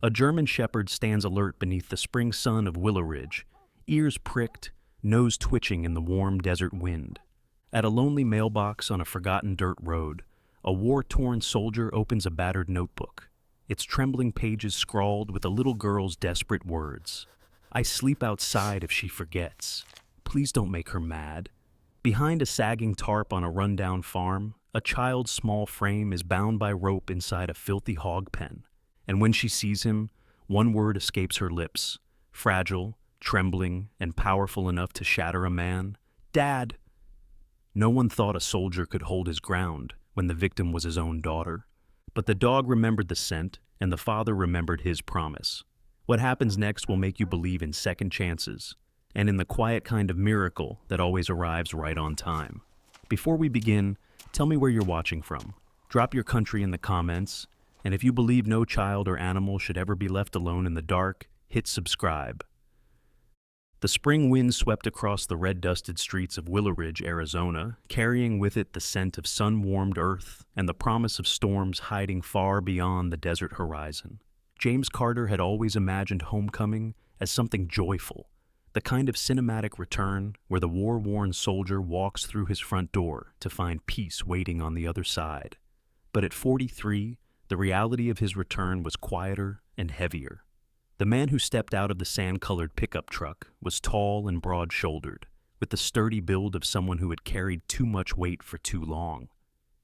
A German shepherd stands alert beneath the spring sun of Willow Ridge, ears pricked, nose twitching in the warm desert wind. At a lonely mailbox on a forgotten dirt road, a war-torn soldier opens a battered notebook, its trembling pages scrawled with a little girl's desperate words. "I sleep outside if she forgets. Please don't make her mad." Behind a sagging tarp on a rundown farm, a child's small frame is bound by rope inside a filthy hog pen. And when she sees him, one word escapes her lips, fragile, trembling, and powerful enough to shatter a man: "Dad!" No one thought a soldier could hold his ground when the victim was his own daughter. But the dog remembered the scent, and the father remembered his promise. What happens next will make you believe in second chances, and in the quiet kind of miracle that always arrives right on time. Before we begin, tell me where you're watching from. Drop your country in the comments, and if you believe no child or animal should ever be left alone in the dark, hit subscribe. The spring wind swept across the red-dusted streets of Willow Ridge, Arizona, carrying with it the scent of sun-warmed earth and the promise of storms hiding far beyond the desert horizon. James Carter had always imagined homecoming as something joyful, the kind of cinematic return where the war-worn soldier walks through his front door to find peace waiting on the other side. But at 43, the reality of his return was quieter and heavier. The man who stepped out of the sand-colored pickup truck was tall and broad-shouldered, with the sturdy build of someone who had carried too much weight for too long.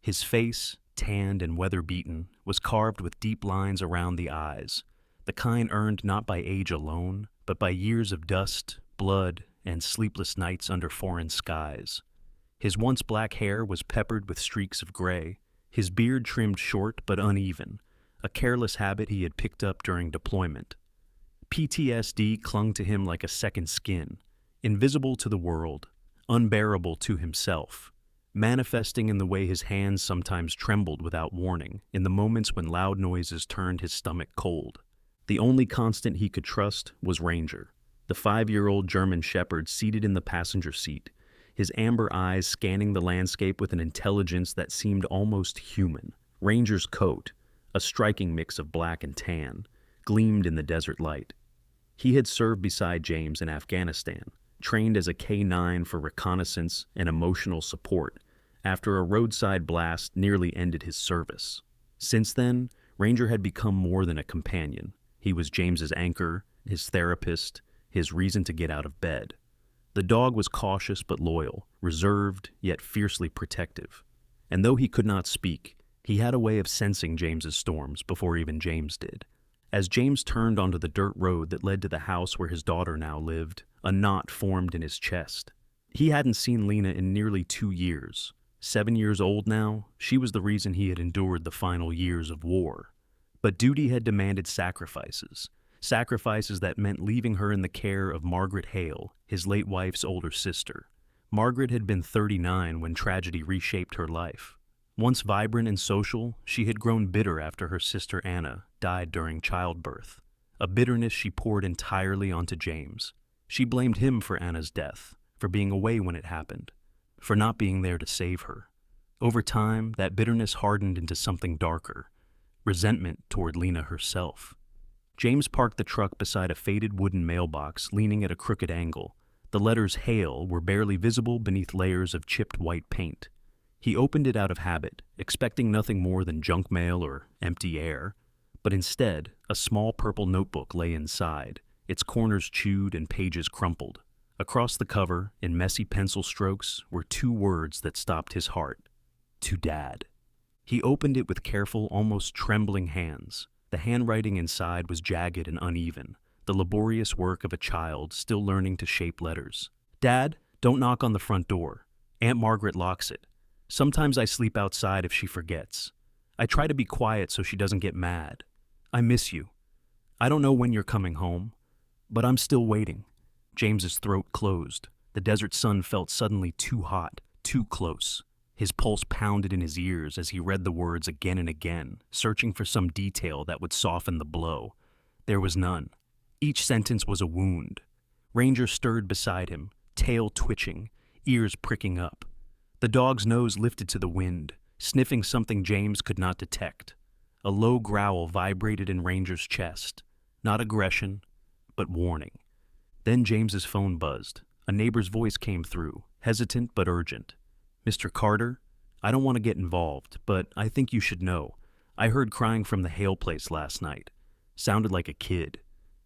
His face, tanned and weather-beaten, was carved with deep lines around the eyes, the kind earned not by age alone, but by years of dust, blood, and sleepless nights under foreign skies. His once black hair was peppered with streaks of gray, his beard trimmed short but uneven, a careless habit he had picked up during deployment. PTSD clung to him like a second skin, invisible to the world, unbearable to himself, manifesting in the way his hands sometimes trembled without warning, in the moments when loud noises turned his stomach cold. The only constant he could trust was Ranger, the 5-year-old German shepherd seated in the passenger seat, his amber eyes scanning the landscape with an intelligence that seemed almost human. Ranger's coat, a striking mix of black and tan, gleamed in the desert light. He had served beside James in Afghanistan, trained as a K-9 for reconnaissance and emotional support, after a roadside blast nearly ended his service. Since then, Ranger had become more than a companion. He was James's anchor, his therapist, his reason to get out of bed. The dog was cautious but loyal, reserved yet fiercely protective. And though he could not speak, he had a way of sensing James's storms before even James did. As James turned onto the dirt road that led to the house where his daughter now lived, a knot formed in his chest. He hadn't seen Lena in nearly 2 years. 7 years old now, she was the reason he had endured the final years of war. But duty had demanded sacrifices that meant leaving her in the care of Margaret Hale, his late wife's older sister. Margaret had been 39 when tragedy reshaped her life. Once vibrant and social, she had grown bitter after her sister Anna died during childbirth, a bitterness she poured entirely onto James. She blamed him for Anna's death, for being away when it happened, for not being there to save her. Over time, that bitterness hardened into something darker, resentment toward Lena herself. James parked the truck beside a faded wooden mailbox leaning at a crooked angle. The letters Hale were barely visible beneath layers of chipped white paint. He opened it out of habit, expecting nothing more than junk mail or empty air. But instead, a small purple notebook lay inside, its corners chewed and pages crumpled. Across the cover, in messy pencil strokes, were 2 words that stopped his heart: "To Dad." He opened it with careful, almost trembling hands. The handwriting inside was jagged and uneven, the laborious work of a child still learning to shape letters. "Dad, don't knock on the front door. Aunt Margaret locks it. Sometimes I sleep outside if she forgets. I try to be quiet so she doesn't get mad. I miss you. I don't know when you're coming home, but I'm still waiting." James's throat closed. The desert sun felt suddenly too hot, too close. His pulse pounded in his ears as he read the words again and again, searching for some detail that would soften the blow. There was none. Each sentence was a wound. Ranger stirred beside him, tail twitching, ears pricking up. The dog's nose lifted to the wind, sniffing something James could not detect. A low growl vibrated in Ranger's chest, Not aggression, but warning. Then James's phone buzzed. A neighbor's voice came through, hesitant but urgent. "Mr. Carter, I don't want to get involved, but I think you should know. I heard crying from the Hale place last night. Sounded like a kid.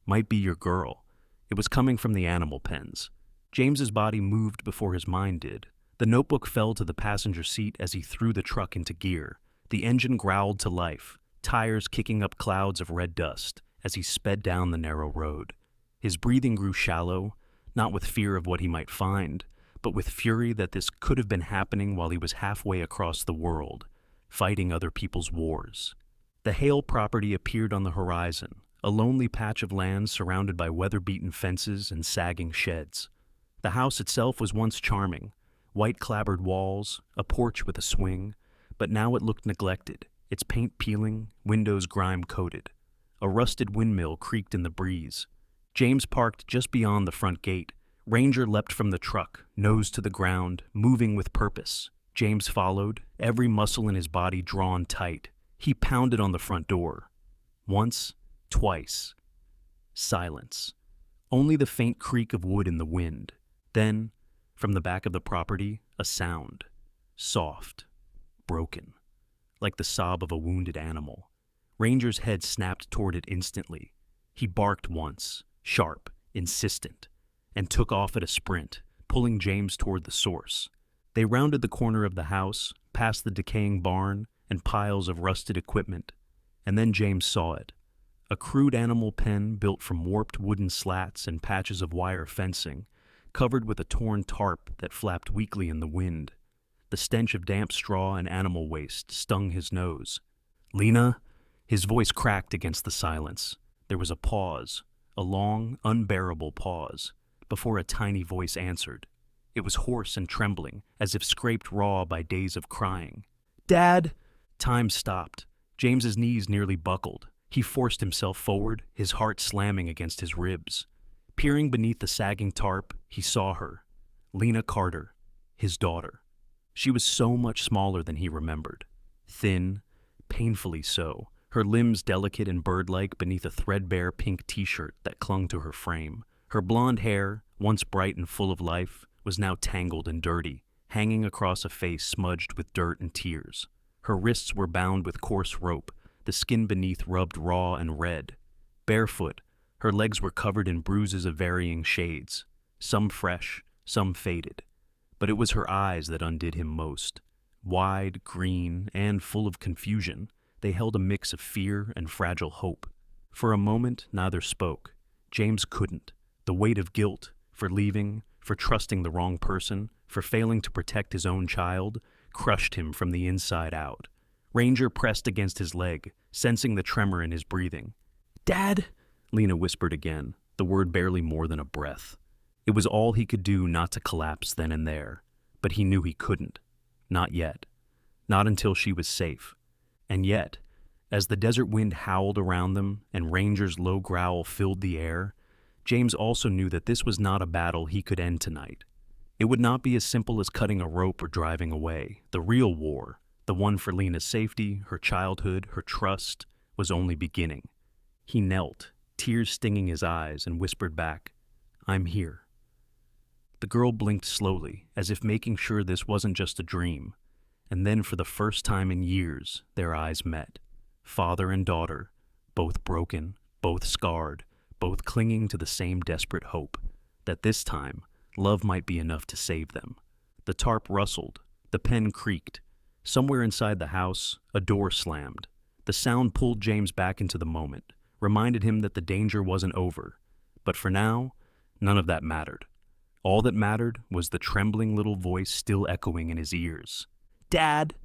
Might be your girl. It was coming from the animal pens." James's body moved before his mind did. The notebook fell to the passenger seat as he threw the truck into gear. The engine growled to life, tires kicking up clouds of red dust as he sped down the narrow road. His breathing grew shallow, not with fear of what he might find, but with fury that this could have been happening while he was halfway across the world, fighting other people's wars. The Hale property appeared on the horizon, a lonely patch of land surrounded by weather-beaten fences and sagging sheds. The house itself was once charming, white clapboard walls, a porch with a swing, but now it looked neglected, its paint peeling, windows grime-coated. A rusted windmill creaked in the breeze. James parked just beyond the front gate. Ranger leapt from the truck, nose to the ground, moving with purpose. James followed, every muscle in his body drawn tight. He pounded on the front door. Once, twice. Silence. Only the faint creak of wood in the wind. Then, from the back of the property, a sound. Soft. Broken. Like the sob of a wounded animal. Ranger's head snapped toward it instantly. He barked once, sharp, insistent, and took off at a sprint, pulling James toward the source. They rounded the corner of the house, past the decaying barn and piles of rusted equipment, and then James saw it. A crude animal pen built from warped wooden slats and patches of wire fencing, covered with a torn tarp that flapped weakly in the wind. The stench of damp straw and animal waste stung his nose. "Lena?" His voice cracked against the silence. There was a pause, a long, unbearable pause, before a tiny voice answered. It was hoarse and trembling, as if scraped raw by days of crying. "Dad!" Time stopped. James's knees nearly buckled. He forced himself forward, his heart slamming against his ribs. Peering beneath the sagging tarp, he saw her. Lena Carter, his daughter. She was so much smaller than he remembered. Thin, painfully so, her limbs delicate and bird-like beneath a threadbare pink t-shirt that clung to her frame. Her blonde hair, once bright and full of life, was now tangled and dirty, hanging across a face smudged with dirt and tears. Her wrists were bound with coarse rope, the skin beneath rubbed raw and red. Barefoot, her legs were covered in bruises of varying shades, some fresh, some faded. But it was her eyes that undid him most. Wide, green, and full of confusion, they held a mix of fear and fragile hope. For a moment, neither spoke. James couldn't. The weight of guilt, for leaving, for trusting the wrong person, for failing to protect his own child, crushed him from the inside out. Ranger pressed against his leg, sensing the tremor in his breathing. "Dad!" Lena whispered again, the word barely more than a breath. It was all he could do not to collapse then and there, but he knew he couldn't. Not yet. Not until she was safe. And yet, as the desert wind howled around them and Ranger's low growl filled the air, James also knew that this was not a battle he could end tonight. It would not be as simple as cutting a rope or driving away. The real war, the one for Lena's safety, her childhood, her trust, was only beginning. He knelt, tears stinging his eyes, and whispered back, "I'm here." The girl blinked slowly, as if making sure this wasn't just a dream. And then for the first time in years, their eyes met. Father and daughter, both broken, both scarred, both clinging to the same desperate hope, that this time, love might be enough to save them. The tarp rustled, the pen creaked. Somewhere inside the house, a door slammed. The sound pulled James back into the moment, reminded him that the danger wasn't over. But for now, none of that mattered. All that mattered was the trembling little voice still echoing in his ears. "Dad!"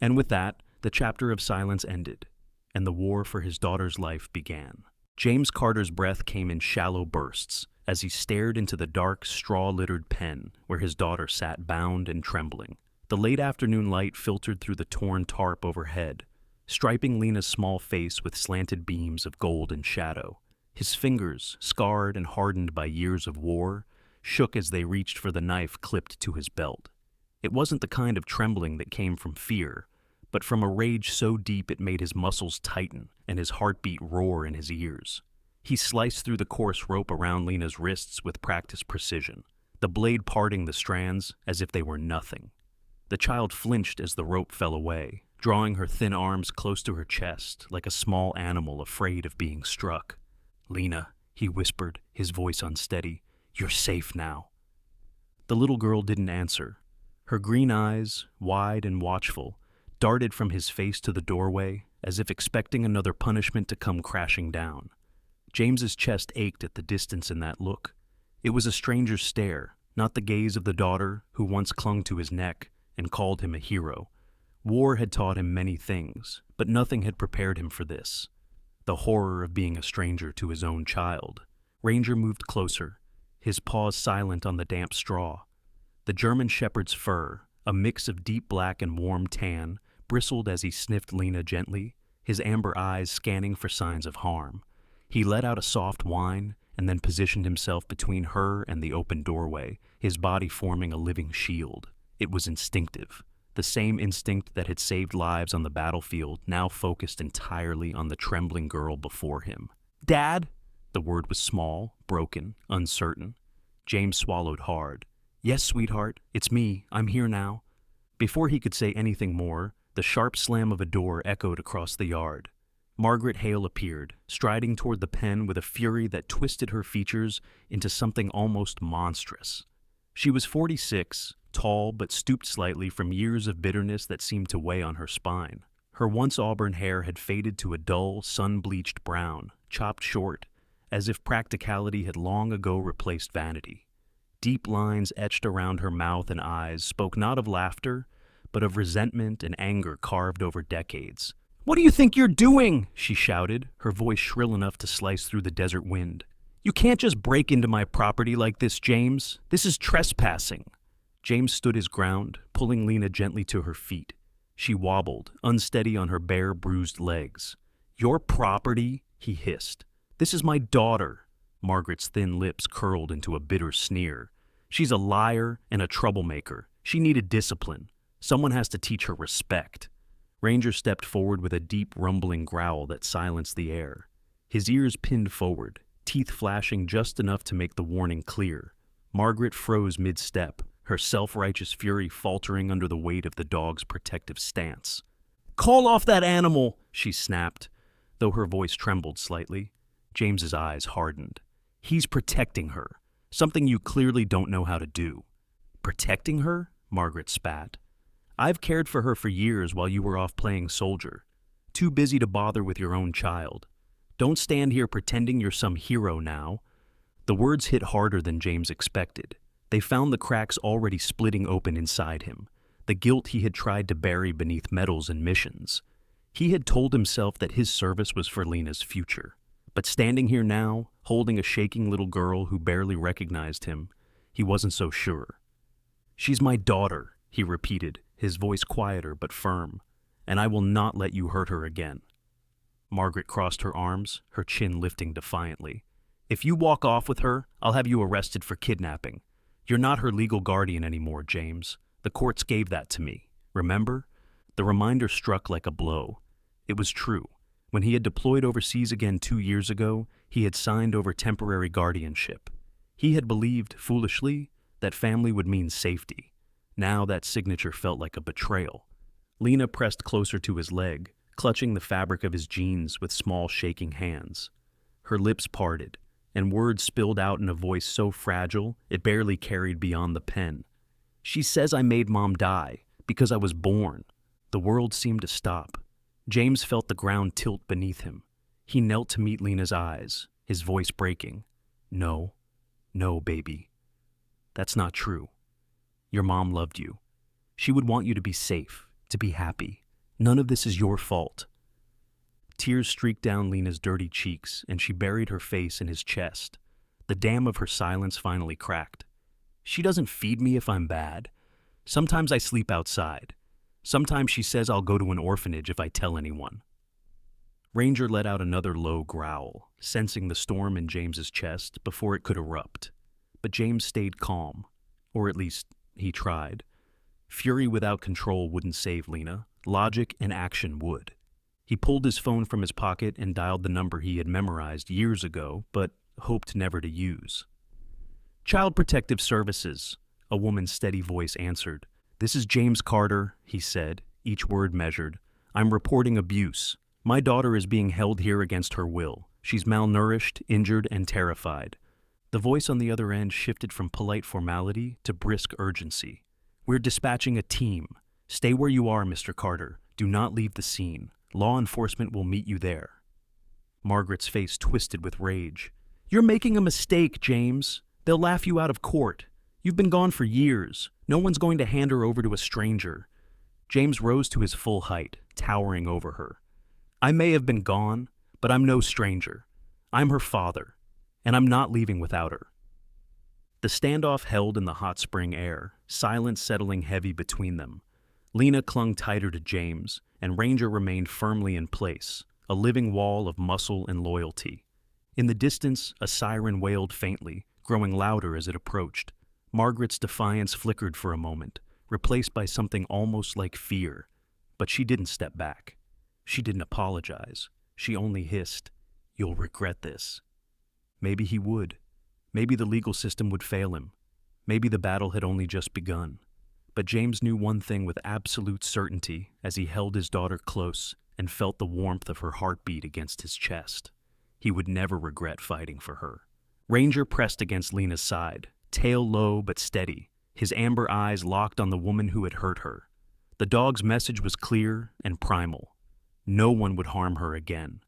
And with that, the chapter of silence ended, and the war for his daughter's life began. James Carter's breath came in shallow bursts as he stared into the dark, straw-littered pen where his daughter sat bound and trembling. The late afternoon light filtered through the torn tarp overhead, striping Lena's small face with slanted beams of gold and shadow. His fingers, scarred and hardened by years of war, shook as they reached for the knife clipped to his belt. It wasn't the kind of trembling that came from fear, but from a rage so deep it made his muscles tighten and his heartbeat roar in his ears. He sliced through the coarse rope around Lena's wrists with practiced precision, the blade parting the strands as if they were nothing. The child flinched as the rope fell away, drawing her thin arms close to her chest like a small animal afraid of being struck. "Lena," he whispered, his voice unsteady, "you're safe now." The little girl didn't answer. Her green eyes, wide and watchful, darted from his face to the doorway, as if expecting another punishment to come crashing down. James's chest ached at the distance in that look. It was a stranger's stare, not the gaze of the daughter who once clung to his neck and called him a hero. War had taught him many things, but nothing had prepared him for this. The horror of being a stranger to his own child. Ranger moved closer, his paws silent on the damp straw. The German shepherd's fur, a mix of deep black and warm tan, bristled as he sniffed Lena gently, his amber eyes scanning for signs of harm. He let out a soft whine and then positioned himself between her and the open doorway, his body forming a living shield. It was instinctive, the same instinct that had saved lives on the battlefield, now focused entirely on the trembling girl before him. "Dad?" The word was small, broken, uncertain. James swallowed hard. "Yes, sweetheart, it's me. I'm here now." Before he could say anything more, the sharp slam of a door echoed across the yard. Margaret Hale appeared, striding toward the pen with a fury that twisted her features into something almost monstrous. She was 46, tall but stooped slightly from years of bitterness that seemed to weigh on her spine. Her once auburn hair had faded to a dull, sun-bleached brown, chopped short, as if practicality had long ago replaced vanity. Deep lines etched around her mouth and eyes spoke not of laughter, but of resentment and anger carved over decades. "What do you think you're doing?" she shouted, her voice shrill enough to slice through the desert wind. "You can't just break into my property like this, James. This is trespassing." James stood his ground, pulling Lena gently to her feet. She wobbled, unsteady on her bare, bruised legs. "Your property?" he hissed. "This is my daughter." Margaret's thin lips curled into a bitter sneer. "She's a liar and a troublemaker. She needed discipline. Someone has to teach her respect." Ranger stepped forward with a deep, rumbling growl that silenced the air. His ears pinned forward, teeth flashing just enough to make the warning clear. Margaret froze mid-step, her self-righteous fury faltering under the weight of the dog's protective stance. "Call off that animal!" she snapped, though her voice trembled slightly. James's eyes hardened. "He's protecting her, something you clearly don't know how to do." "Protecting her?" Margaret spat. "I've cared for her for years while you were off playing soldier. Too busy to bother with your own child. Don't stand here pretending you're some hero now." The words hit harder than James expected. They found the cracks already splitting open inside him, the guilt he had tried to bury beneath medals and missions. He had told himself that his service was for Lena's future. But standing here now, holding a shaking little girl who barely recognized him, he wasn't so sure. "She's my daughter," he repeated, his voice quieter but firm, "and I will not let you hurt her again." Margaret crossed her arms, her chin lifting defiantly. "If you walk off with her, I'll have you arrested for kidnapping. You're not her legal guardian anymore, James. The courts gave that to me. Remember?" The reminder struck like a blow. It was true. When he had deployed overseas again 2 years ago, he had signed over temporary guardianship. He had believed, foolishly, that family would mean safety. Now that signature felt like a betrayal. Lena pressed closer to his leg, clutching the fabric of his jeans with small shaking hands. Her lips parted, and words spilled out in a voice so fragile it barely carried beyond the pen. "She says I made Mom die, because I was born." The world seemed to stop. James felt the ground tilt beneath him. He knelt to meet Lena's eyes, his voice breaking. "No, no, baby. That's not true. Your mom loved you. She would want you to be safe, to be happy. None of this is your fault." Tears streaked down Lena's dirty cheeks, and she buried her face in his chest. The dam of her silence finally cracked. "She doesn't feed me if I'm bad. Sometimes I sleep outside. Sometimes she says I'll go to an orphanage if I tell anyone." Ranger let out another low growl, sensing the storm in James's chest before it could erupt. But James stayed calm, or at least he tried. Fury without control wouldn't save Lena, logic and action would. He pulled his phone from his pocket and dialed the number he had memorized years ago, but hoped never to use. "Child Protective Services," a woman's steady voice answered. "This is James Carter," he said, each word measured. "I'm reporting abuse. My daughter is being held here against her will. She's malnourished, injured, and terrified." The voice on the other end shifted from polite formality to brisk urgency. "We're dispatching a team. Stay where you are, Mr. Carter. Do not leave the scene. Law enforcement will meet you there." Margaret's face twisted with rage. "You're making a mistake, James. They'll laugh you out of court. You've been gone for years. No one's going to hand her over to a stranger." James rose to his full height, towering over her. "I may have been gone, but I'm no stranger. I'm her father, and I'm not leaving without her." The standoff held in the hot spring air, silence settling heavy between them. Lena clung tighter to James, and Ranger remained firmly in place, a living wall of muscle and loyalty. In the distance, a siren wailed faintly, growing louder as it approached. Margaret's defiance flickered for a moment, replaced by something almost like fear. But she didn't step back. She didn't apologize. She only hissed, "You'll regret this." Maybe he would. Maybe the legal system would fail him. Maybe the battle had only just begun. But James knew one thing with absolute certainty as he held his daughter close and felt the warmth of her heartbeat against his chest. He would never regret fighting for her. Ranger pressed against Lena's side, tail low but steady, his amber eyes locked on the woman who had hurt her. The dog's message was clear and primal. No one would harm her again.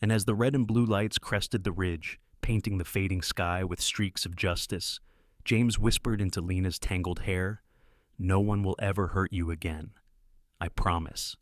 And as the red and blue lights crested the ridge, painting the fading sky with streaks of justice, James whispered into Lena's tangled hair, "No one will ever hurt you again. I promise."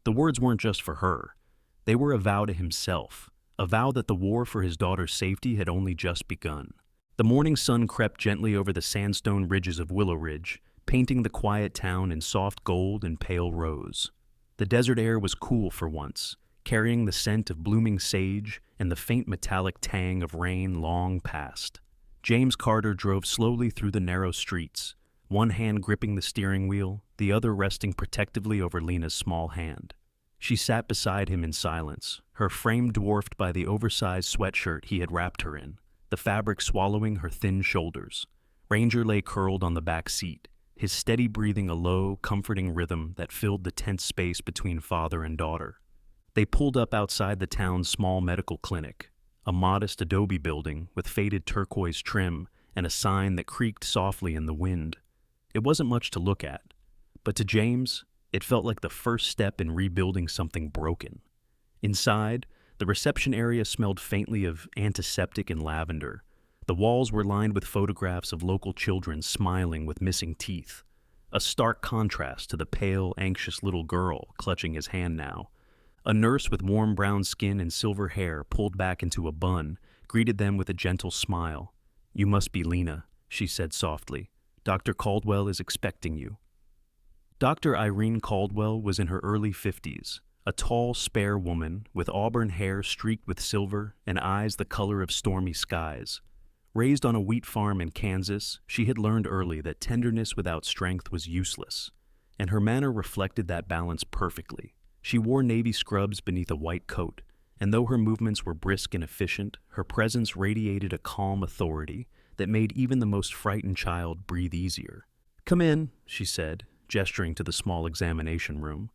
The words weren't just for her. They were a vow to himself, a vow that the war for his daughter's safety had only just begun. The morning sun crept gently over the sandstone ridges of Willow Ridge, painting the quiet town in soft gold and pale rose. The desert air was cool for once, carrying the scent of blooming sage and the faint metallic tang of rain long past. James Carter drove slowly through the narrow streets, one hand gripping the steering wheel, the other resting protectively over Lena's small hand. She sat beside him in silence, her frame dwarfed by the oversized sweatshirt he had wrapped her in, the fabric swallowing her thin shoulders. Ranger lay curled on the back seat, his steady breathing a low, comforting rhythm that filled the tense space between father and daughter. They pulled up outside the town's small medical clinic, a modest adobe building with faded turquoise trim and a sign that creaked softly in the wind. It wasn't much to look at, but to James, it felt like the first step in rebuilding something broken. Inside, the reception area smelled faintly of antiseptic and lavender. The walls were lined with photographs of local children smiling with missing teeth, a stark contrast to the pale, anxious little girl clutching his hand now. A nurse with warm brown skin and silver hair pulled back into a bun greeted them with a gentle smile. "You must be Lena," she said softly. "Dr. Caldwell is expecting you." Dr. Irene Caldwell was in her early 50s, a tall, spare woman with auburn hair streaked with silver and eyes the color of stormy skies. Raised on a wheat farm in Kansas, she had learned early that tenderness without strength was useless, and her manner reflected that balance perfectly. She wore navy scrubs beneath a white coat, and though her movements were brisk and efficient, her presence radiated a calm authority that made even the most frightened child breathe easier. "Come in," she said, gesturing to the small examination room.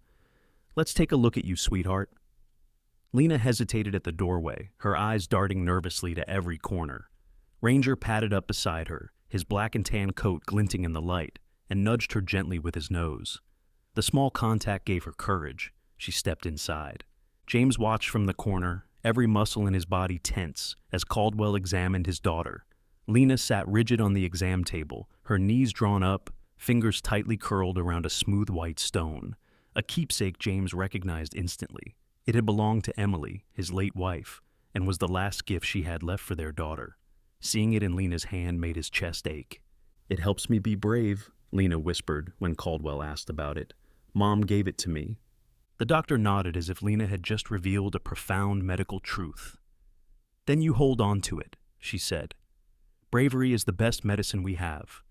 "Let's take a look at you, sweetheart." Lena hesitated at the doorway, her eyes darting nervously to every corner. Ranger padded up beside her, his black and tan coat glinting in the light, and nudged her gently with his nose. The small contact gave her courage. She stepped inside. James watched from the corner, every muscle in his body tense, as Caldwell examined his daughter. Lena sat rigid on the exam table, her knees drawn up, fingers tightly curled around a smooth white stone, a keepsake James recognized instantly. It had belonged to Emily, his late wife, and was the last gift she had left for their daughter. Seeing it in Lena's hand made his chest ache. "It helps me be brave," Lena whispered when Caldwell asked about it. "Mom gave it to me." The doctor nodded as if Lena had just revealed a profound medical truth. "Then you hold on to it," she said. "Bravery is the best medicine we have."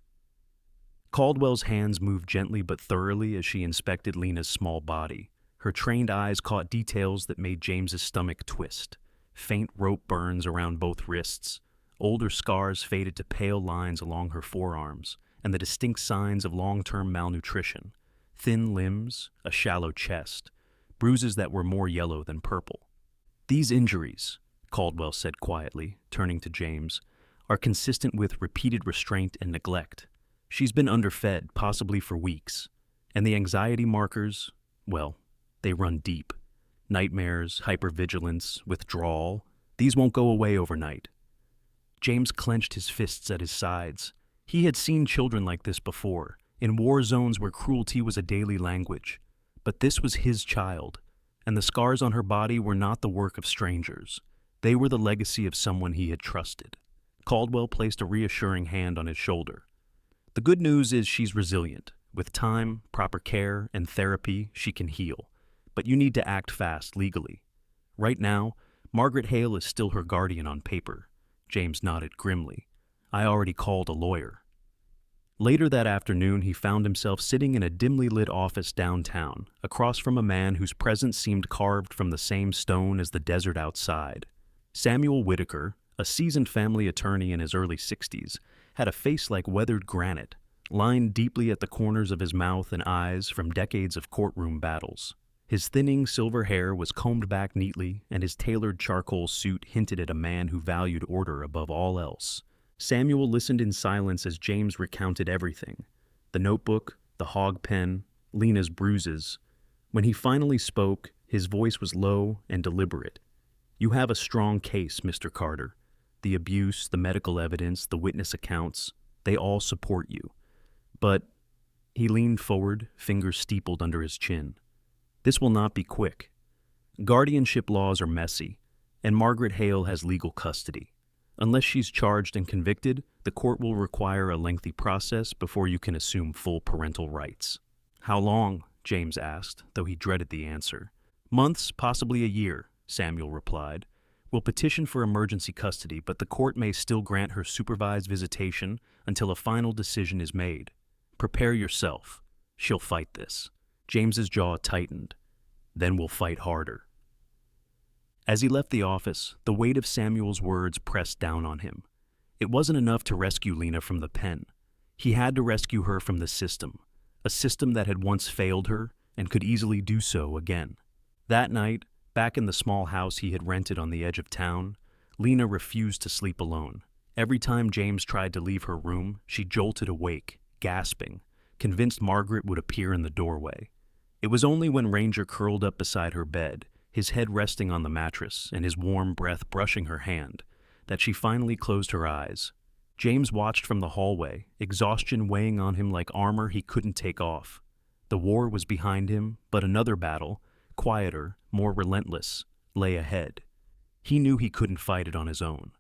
Caldwell's hands moved gently but thoroughly as she inspected Lena's small body. Her trained eyes caught details that made James's stomach twist. Faint rope burns around both wrists. Older scars faded to pale lines along her forearms, and the distinct signs of long-term malnutrition. Thin limbs, a shallow chest, bruises that were more yellow than purple. These injuries, Caldwell said quietly, turning to James, are consistent with repeated restraint and neglect. She's been underfed, possibly for weeks. And the anxiety markers, well, they run deep. Nightmares, hypervigilance, withdrawal, these won't go away overnight. James clenched his fists at his sides. He had seen children like this before, in war zones where cruelty was a daily language. But this was his child, and the scars on her body were not the work of strangers. They were the legacy of someone he had trusted. Caldwell placed a reassuring hand on his shoulder. The good news is she's resilient. With time, proper care, and therapy, she can heal. But you need to act fast legally. Right now, Margaret Hale is still her guardian on paper. James nodded grimly. I already called a lawyer. Later that afternoon, he found himself sitting in a dimly lit office downtown, across from a man whose presence seemed carved from the same stone as the desert outside. Samuel Whitaker, a seasoned family attorney in his early 60s, had a face like weathered granite, lined deeply at the corners of his mouth and eyes from decades of courtroom battles. His thinning silver hair was combed back neatly, and his tailored charcoal suit hinted at a man who valued order above all else. Samuel listened in silence as James recounted everything: the notebook, the hog pen, Lena's bruises. When he finally spoke, his voice was low and deliberate. You have a strong case, Mr. Carter. The abuse, the medical evidence, the witness accounts, they all support you. But, he leaned forward, fingers steepled under his chin, this will not be quick. Guardianship laws are messy, and Margaret Hale has legal custody. Unless she's charged and convicted, the court will require a lengthy process before you can assume full parental rights. How long? James asked, though he dreaded the answer. Months, possibly a year, Samuel replied. We'll petition for emergency custody, but the court may still grant her supervised visitation until a final decision is made. Prepare yourself. She'll fight this. James's jaw tightened. Then we'll fight harder. As he left the office, the weight of Samuel's words pressed down on him. It wasn't enough to rescue Lena from the pen. He had to rescue her from the system, a system that had once failed her and could easily do so again. That night, back in the small house he had rented on the edge of town, Lena refused to sleep alone. Every time James tried to leave her room, she jolted awake, gasping, convinced Margaret would appear in the doorway. It was only when Ranger curled up beside her bed, his head resting on the mattress and his warm breath brushing her hand, that she finally closed her eyes. James watched from the hallway, exhaustion weighing on him like armor he couldn't take off. The war was behind him, but another battle, quieter, more relentless, lay ahead. He knew he couldn't fight it on his own.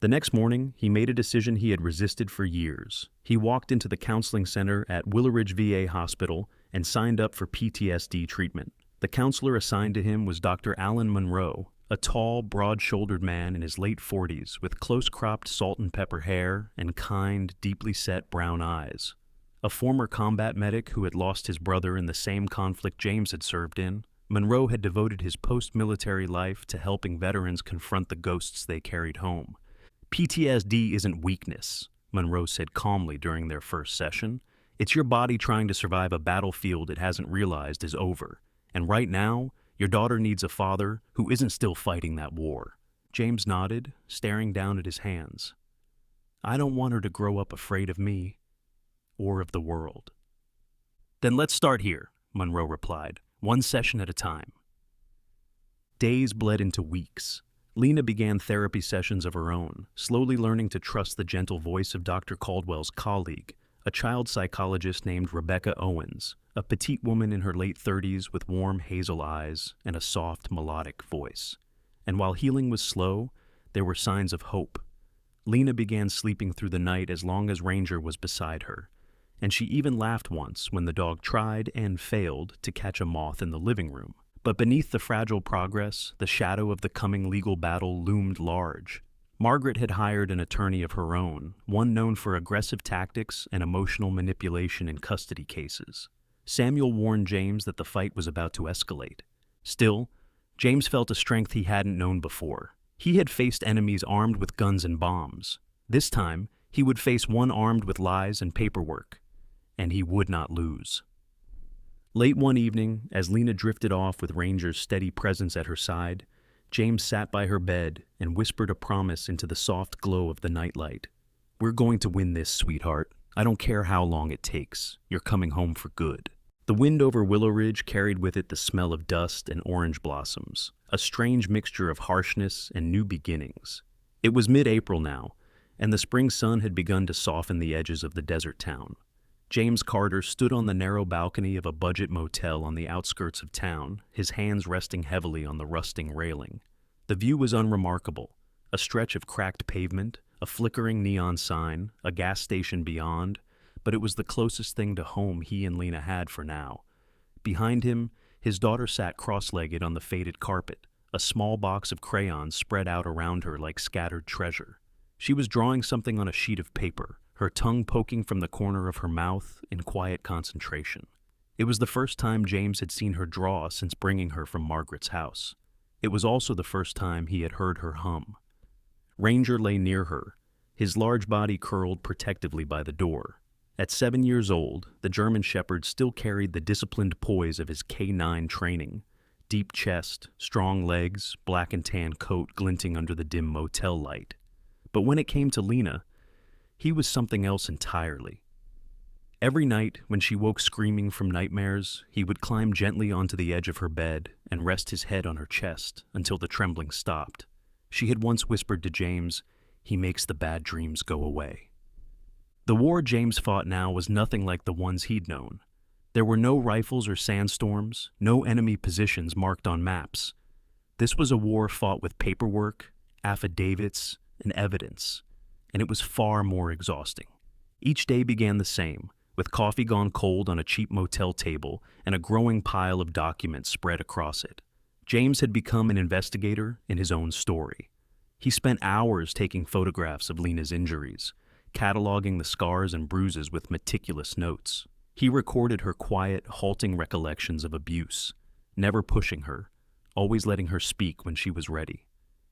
The next morning, he made a decision he had resisted for years. He walked into the counseling center at Willowridge VA Hospital and signed up for PTSD treatment. The counselor assigned to him was Dr. Alan Monroe, a tall, broad-shouldered man in his late 40s with close-cropped salt and pepper hair and kind, deeply set brown eyes. A former combat medic who had lost his brother in the same conflict James had served in, Monroe had devoted his post-military life to helping veterans confront the ghosts they carried home. PTSD isn't weakness, Monroe said calmly during their first session. It's your body trying to survive a battlefield it hasn't realized is over. And right now, your daughter needs a father who isn't still fighting that war. James nodded, staring down at his hands. I don't want her to grow up afraid of me or of the world. Then let's start here, Monroe replied, one session at a time. Days bled into weeks. Lena began therapy sessions of her own, slowly learning to trust the gentle voice of Dr. Caldwell's colleague, a child psychologist named Rebecca Owens, a petite woman in her late 30s with warm hazel eyes and a soft, melodic voice. And while healing was slow, there were signs of hope. Lena began sleeping through the night as long as Ranger was beside her, and she even laughed once when the dog tried and failed to catch a moth in the living room. But beneath the fragile progress, the shadow of the coming legal battle loomed large. Margaret had hired an attorney of her own, one known for aggressive tactics and emotional manipulation in custody cases. Samuel warned James that the fight was about to escalate. Still, James felt a strength he hadn't known before. He had faced enemies armed with guns and bombs. This time, he would face one armed with lies and paperwork, and he would not lose. Late one evening, as Lena drifted off with Ranger's steady presence at her side, James sat by her bed and whispered a promise into the soft glow of the nightlight. "We're going to win this, sweetheart. I don't care how long it takes. You're coming home for good." The wind over Willow Ridge carried with it the smell of dust and orange blossoms, a strange mixture of harshness and new beginnings. It was mid-April now, and the spring sun had begun to soften the edges of the desert town. James Carter stood on the narrow balcony of a budget motel on the outskirts of town, his hands resting heavily on the rusting railing. The view was unremarkable: a stretch of cracked pavement, a flickering neon sign, a gas station beyond, but it was the closest thing to home he and Lena had for now. Behind him, his daughter sat cross-legged on the faded carpet, a small box of crayons spread out around her like scattered treasure. She was drawing something on a sheet of paper, her tongue poking from the corner of her mouth in quiet concentration. It was the first time James had seen her draw since bringing her from Margaret's house. It was also the first time he had heard her hum. Ranger lay near her, his large body curled protectively by the door. At 7 years old, the German Shepherd still carried the disciplined poise of his K9 training: deep chest, strong legs, black and tan coat glinting under the dim motel light. But when it came to Lena, he was something else entirely. Every night, when she woke screaming from nightmares, he would climb gently onto the edge of her bed and rest his head on her chest until the trembling stopped. She had once whispered to James, "He makes the bad dreams go away." The war James fought now was nothing like the ones he'd known. There were no rifles or sandstorms, no enemy positions marked on maps. This was a war fought with paperwork, affidavits, and evidence, and it was far more exhausting. Each day began the same, with coffee gone cold on a cheap motel table and a growing pile of documents spread across it. James had become an investigator in his own story. He spent hours taking photographs of Lena's injuries, cataloging the scars and bruises with meticulous notes. He recorded her quiet, halting recollections of abuse, never pushing her, always letting her speak when she was ready.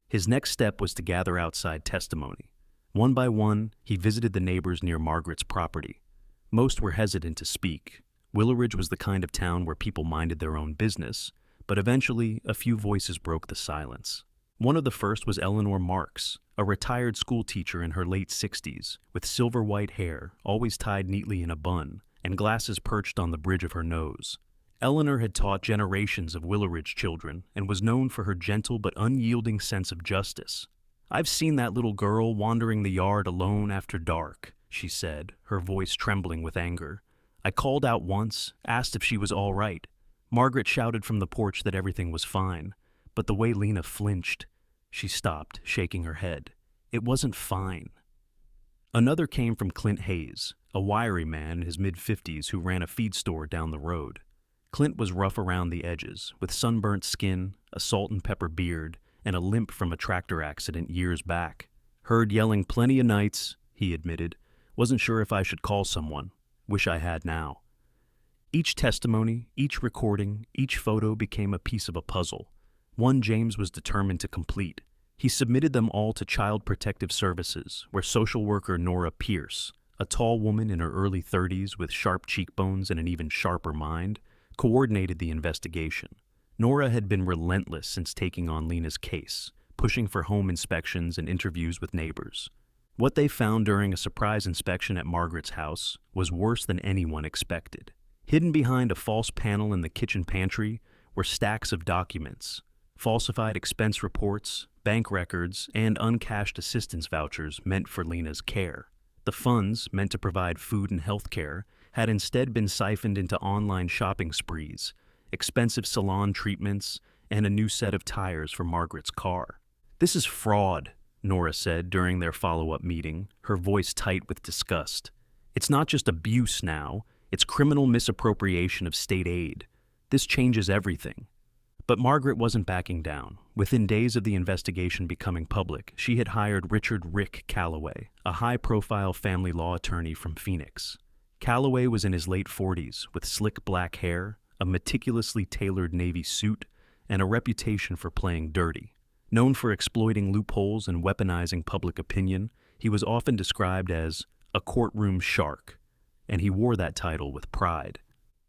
His next step was to gather outside testimony. One by one, he visited the neighbors near Margaret's property. Most were hesitant to speak. Willow Ridge was the kind of town where people minded their own business, but eventually a few voices broke the silence. One of the first was Eleanor Marks, a retired school teacher in her late 60s, with silver-white hair, always tied neatly in a bun, and glasses perched on the bridge of her nose. Eleanor had taught generations of Willow Ridge children and was known for her gentle but unyielding sense of justice. "I've seen that little girl wandering the yard alone after dark," she said, her voice trembling with anger. "I called out once, asked if she was all right. Margaret shouted from the porch that everything was fine, but the way Lena flinched..." She stopped, shaking her head. "It wasn't fine." Another came from Clint Hayes, a wiry man in his mid-50s who ran a feed store down the road. Clint was rough around the edges, with sunburnt skin, a salt and pepper beard, and a limp from a tractor accident years back. "Heard yelling plenty of nights," he admitted. "Wasn't sure if I should call someone. Wish I had now." Each testimony, each recording, each photo became a piece of a puzzle, one James was determined to complete. He submitted them all to Child Protective Services, where social worker Nora Pierce, a tall woman in her early 30s with sharp cheekbones and an even sharper mind, coordinated the investigation. Nora had been relentless since taking on Lena's case, pushing for home inspections and interviews with neighbors. What they found during a surprise inspection at Margaret's house was worse than anyone expected. Hidden behind a false panel in the kitchen pantry were stacks of documents, falsified expense reports, bank records, and uncashed assistance vouchers meant for Lena's care. The funds, meant to provide food and health care, had instead been siphoned into online shopping sprees, expensive salon treatments, and a new set of tires for Margaret's car. "This is fraud," Nora said during their follow-up meeting, her voice tight with disgust. "It's not just abuse now, it's criminal misappropriation of state aid. This changes everything." But Margaret wasn't backing down. Within days of the investigation becoming public, she had hired Richard "Rick" Calloway, a high-profile family law attorney from Phoenix. Calloway was in his late 40s, with slick black hair, a meticulously tailored navy suit, and a reputation for playing dirty. Known for exploiting loopholes and weaponizing public opinion, he was often described as a courtroom shark, and he wore that title with pride.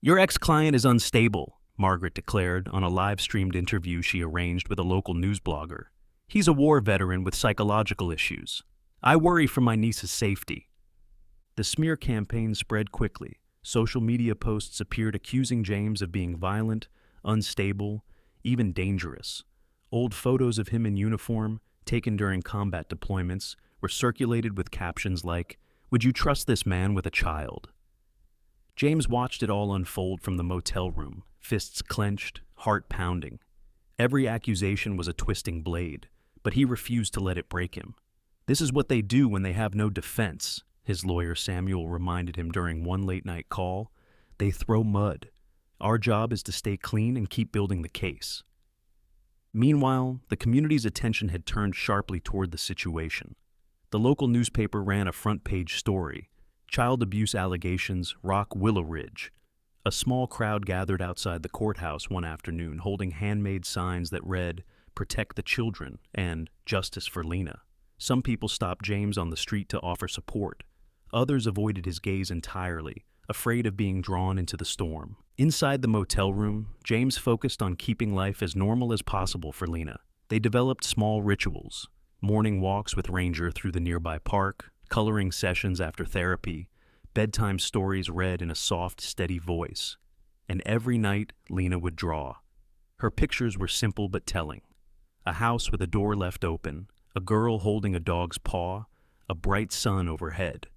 "Your ex-client is unstable," Margaret declared on a live-streamed interview she arranged with a local news blogger. "He's a war veteran with psychological issues. I worry for my niece's safety." The smear campaign spread quickly. Social media posts appeared accusing James of being violent, unstable, even dangerous. Old photos of him in uniform, taken during combat deployments, were circulated with captions like, "Would you trust this man with a child?" James watched it all unfold from the motel room, fists clenched, heart pounding. Every accusation was a twisting blade, but he refused to let it break him. "This is what they do when they have no defense," his lawyer Samuel reminded him during one late-night call. "They throw mud. Our job is to stay clean and keep building the case." Meanwhile, the community's attention had turned sharply toward the situation. The local newspaper ran a front-page story: "Child abuse allegations rock Willow Ridge." A small crowd gathered outside the courthouse one afternoon holding handmade signs that read, "Protect the children" and "Justice for Lena." Some people stopped James on the street to offer support. Others avoided his gaze entirely, afraid of being drawn into the storm. Inside the motel room, James focused on keeping life as normal as possible for Lena. They developed small rituals: morning walks with Ranger through the nearby park, coloring sessions after therapy, bedtime stories read in a soft, steady voice. And every night, Lena would draw. Her pictures were simple but telling: a house with a door left open, a girl holding a dog's paw, a bright sun overhead.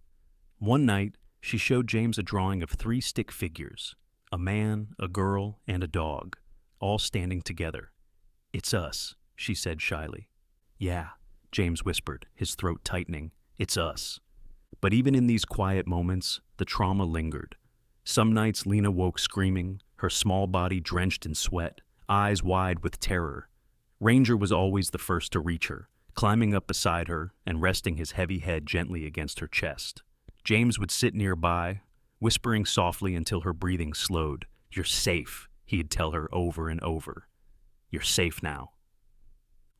One night, she showed James a drawing of 3 stick figures: a man, a girl, and a dog, all standing together. "It's us," she said shyly. "Yeah," James whispered, his throat tightening. "It's us." But even in these quiet moments, the trauma lingered. Some nights Lena woke screaming, her small body drenched in sweat, eyes wide with terror. Ranger was always the first to reach her, climbing up beside her and resting his heavy head gently against her chest. James would sit nearby, whispering softly until her breathing slowed. "You're safe," he'd tell her over and over. "You're safe now."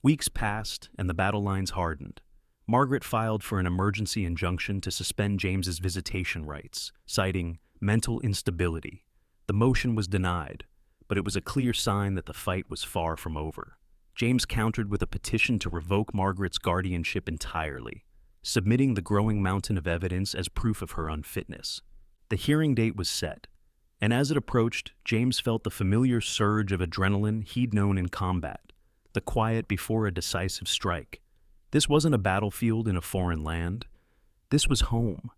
Weeks passed, and the battle lines hardened. Margaret filed for an emergency injunction to suspend James's visitation rights, citing mental instability. The motion was denied, but it was a clear sign that the fight was far from over. James countered with a petition to revoke Margaret's guardianship entirely, submitting the growing mountain of evidence as proof of her unfitness. The hearing date was set, and as it approached, James felt the familiar surge of adrenaline he'd known in combat, the quiet before a decisive strike. This wasn't a battlefield in a foreign land. This was home,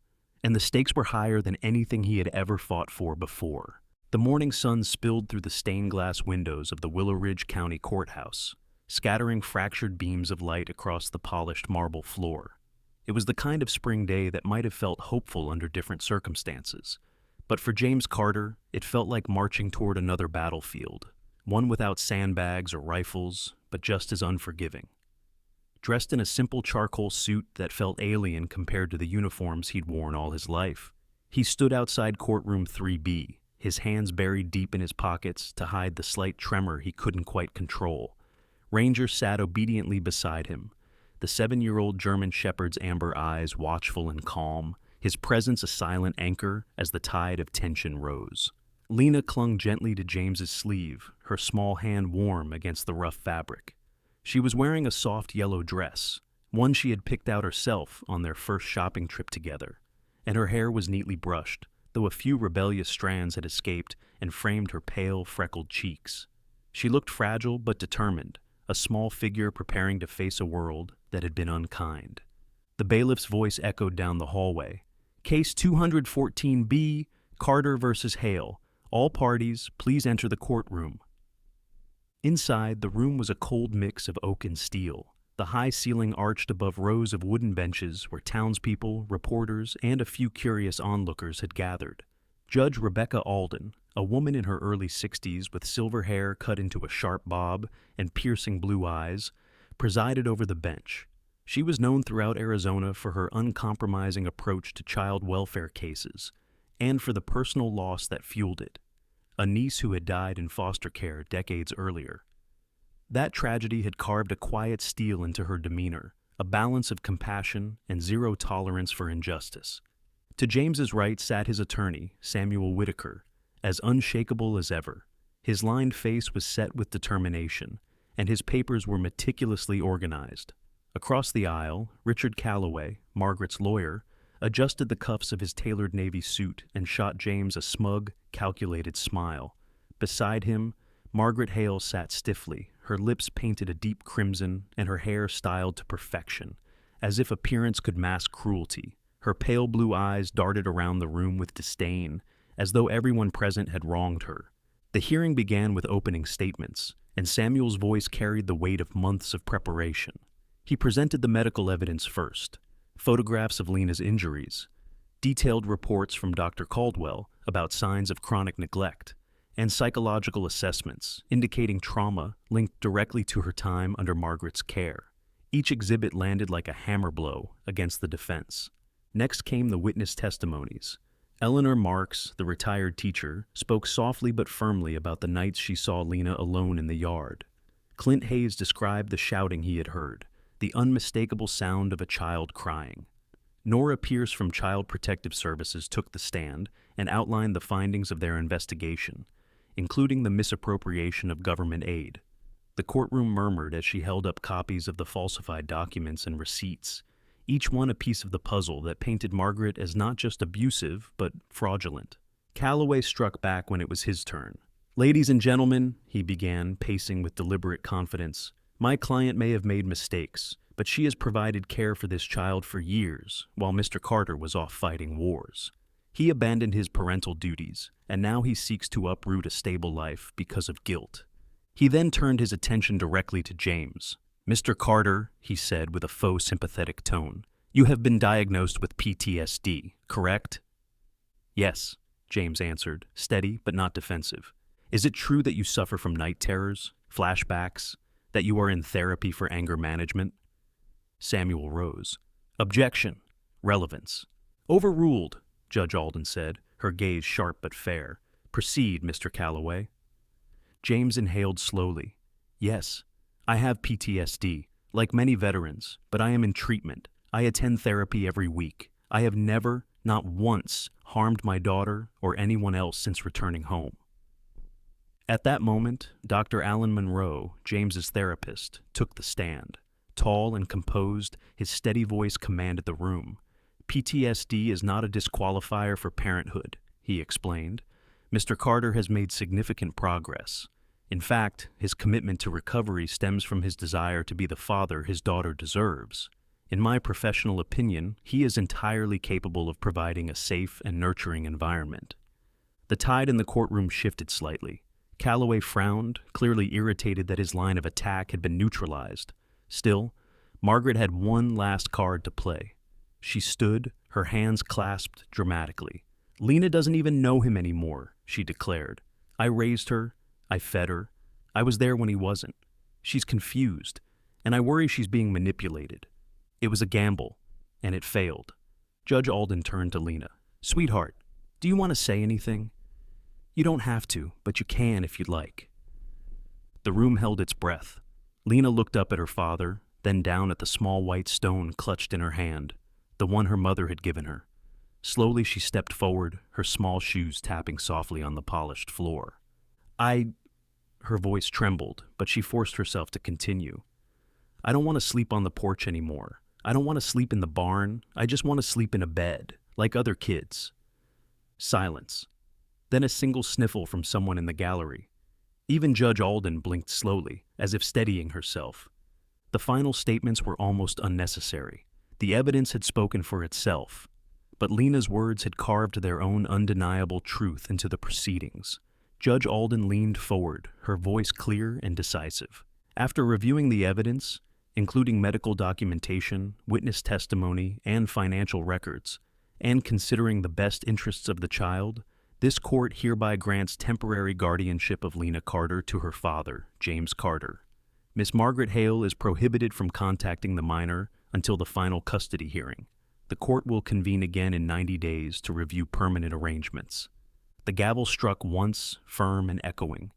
and the stakes were higher than anything he had ever fought for before. The morning sun spilled through the stained glass windows of the Willow Ridge County Courthouse, scattering fractured beams of light across the polished marble floor. It was the kind of spring day that might have felt hopeful under different circumstances, but for James Carter, it felt like marching toward another battlefield, one without sandbags or rifles, but just as unforgiving. Dressed in a simple charcoal suit that felt alien compared to the uniforms he'd worn all his life, he stood outside courtroom 3B, his hands buried deep in his pockets to hide the slight tremor he couldn't quite control. Ranger sat obediently beside him, the 7-year-old German shepherd's amber eyes watchful and calm, his presence a silent anchor as the tide of tension rose. Lena clung gently to James's sleeve, her small hand warm against the rough fabric. She was wearing a soft yellow dress, one she had picked out herself on their first shopping trip together, and her hair was neatly brushed, though a few rebellious strands had escaped and framed her pale, freckled cheeks. She looked fragile but determined, a small figure preparing to face a world that had been unkind. The bailiff's voice echoed down the hallway. "Case 214B, Carter versus Hale. All parties, please enter the courtroom." Inside, the room was a cold mix of oak and steel. The high ceiling arched above rows of wooden benches where townspeople, reporters, and a few curious onlookers had gathered. Judge Rebecca Alden, a woman in her early 60s with silver hair cut into a sharp bob and piercing blue eyes, presided over the bench. She was known throughout Arizona for her uncompromising approach to child welfare cases and for the personal loss that fueled it, a niece who had died in foster care decades earlier. That tragedy had carved a quiet steel into her demeanor, a balance of compassion and zero tolerance for injustice. To James's right sat his attorney, Samuel Whitaker, as unshakable as ever. His lined face was set with determination, and his papers were meticulously organized. Across the aisle, Richard Calloway, Margaret's lawyer, adjusted the cuffs of his tailored navy suit and shot James a smug, calculated smile. Beside him, Margaret Hale sat stiffly, her lips painted a deep crimson and her hair styled to perfection, as if appearance could mask cruelty. Her pale blue eyes darted around the room with disdain, as though everyone present had wronged her. The hearing began with opening statements, and Samuel's voice carried the weight of months of preparation. He presented the medical evidence first, photographs of Lena's injuries, detailed reports from Dr. Caldwell about signs of chronic neglect, and psychological assessments indicating trauma linked directly to her time under Margaret's care. Each exhibit landed like a hammer blow against the defense. Next came the witness testimonies. Eleanor Marks, the retired teacher, spoke softly but firmly about the nights she saw Lena alone in the yard. Clint Hayes described the shouting he had heard, the unmistakable sound of a child crying. Nora Pierce from Child Protective Services took the stand and outlined the findings of their investigation, including the misappropriation of government aid. The courtroom murmured as she held up copies of the falsified documents and receipts, each one a piece of the puzzle that painted Margaret as not just abusive, but fraudulent. Calloway struck back when it was his turn. "Ladies and gentlemen," he began, pacing with deliberate confidence, "my client may have made mistakes, but she has provided care for this child for years, while Mr. Carter was off fighting wars. He abandoned his parental duties, and now he seeks to uproot a stable life because of guilt." He then turned his attention directly to James. "Mr. Carter," he said with a faux sympathetic tone, "you have been diagnosed with PTSD, correct?" "Yes," James answered, steady but not defensive. "Is it true that you suffer from night terrors, flashbacks, that you are in therapy for anger management?" Samuel rose. "Objection. Relevance." "Overruled," Judge Alden said, her gaze sharp but fair. "Proceed, Mr. Calloway." James inhaled slowly. "Yes, I have PTSD, like many veterans, but I am in treatment. I attend therapy every week. I have never, not once, harmed my daughter or anyone else since returning home." At that moment, Dr. Alan Monroe, James's therapist, took the stand. Tall and composed, his steady voice commanded the room. "PTSD is not a disqualifier for parenthood," he explained. "Mr. Carter has made significant progress. In fact, his commitment to recovery stems from his desire to be the father his daughter deserves. In my professional opinion, he is entirely capable of providing a safe and nurturing environment." The tide in the courtroom shifted slightly. Calloway frowned, clearly irritated that his line of attack had been neutralized. Still, Margaret had one last card to play. She stood, her hands clasped dramatically. "Lena doesn't even know him anymore," she declared. "I raised her. I fed her. I was there when he wasn't. She's confused, and I worry she's being manipulated. It was a gamble, and it failed." Judge Alden turned to Lena. "Sweetheart, do you want to say anything? You don't have to, but you can if you'd like." The room held its breath. Lena looked up at her father, then down at the small white stone clutched in her hand, the one her mother had given her. Slowly she stepped forward, her small shoes tapping softly on the polished floor. Her voice trembled, but she forced herself to continue. "I don't want to sleep on the porch anymore. I don't want to sleep in the barn. I just want to sleep in a bed, like other kids." Silence. Then a single sniffle from someone in the gallery. Even Judge Alden blinked slowly, as if steadying herself. The final statements were almost unnecessary. The evidence had spoken for itself, but Lena's words had carved their own undeniable truth into the proceedings. Judge Alden leaned forward, her voice clear and decisive. After reviewing the evidence, including medical documentation, witness testimony, and financial records, and considering the best interests of the child, This court hereby grants temporary guardianship of Lena Carter to her father, James Carter. Miss Margaret Hale is prohibited from contacting the minor until the final custody hearing. The court will convene again in 90 days to review permanent arrangements. The gavel struck once, firm and echoing.